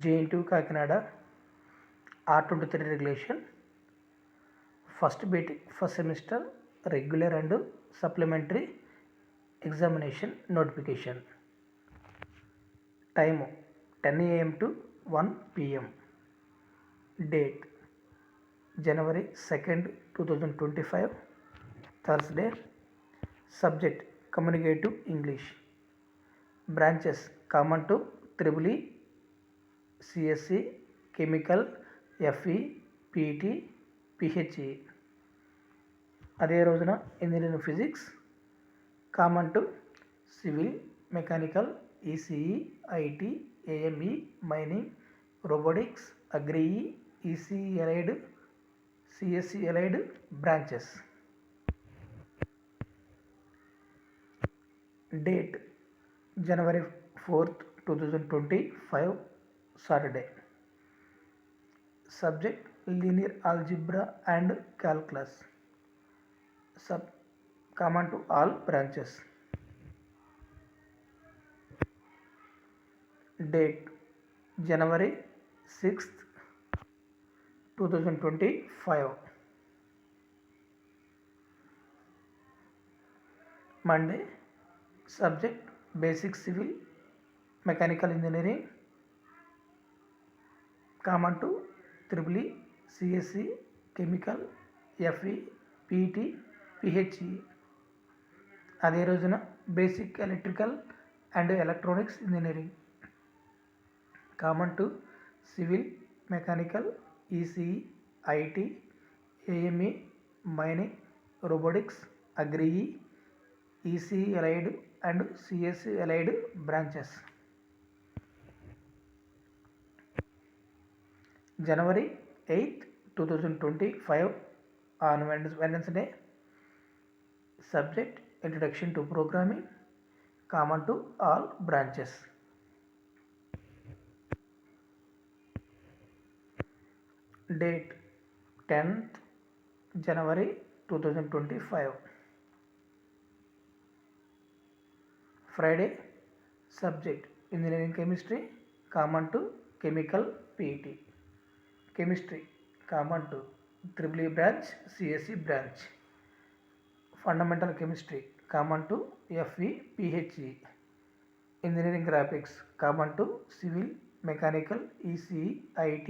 JNTU Kakinada R23 regulation, first semester regular and supplementary examination notification. Time 10 AM to 1 PM. Date January 2nd, 2025, Thursday. Subject Communicative English. Branches common to EEE, CSE, Chemical, FE, PT, PHE. అదే రోజున engineering physics common to civil, mechanical, ECE, IT, AME, mining, robotics, agri E, ECE allied, CSC allied branches. Date January 4th, 2025, Saturday. Subject linear algebra and calculus. Common to all branches. Date January 6th, 2025, Monday. Subject basic civil, mechanical engineering, common to EEE, CSE, chemical, FE, PT, PHE. అదే రోజున basic electrical and electronics engineering common to civil, mechanical, ECE, IT, AME, mining, robotics, agri E, ECE allied and CSC allied branches. January 8th, 2025, on Wednesday. Subject Introduction to Programming, common to all branches. Date 10th January 2025, Friday. Subject Engineering Chemistry, common to Chemical, PT. Chemistry common to EEE branch, CSE branch. Fundamental Chemistry common to FE, PHE. Engineering Graphics common to Civil, Mechanical, ECE, IT,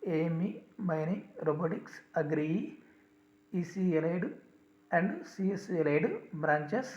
AME, Mining, Robotics, Agri, ECE allied and CSE allied branches.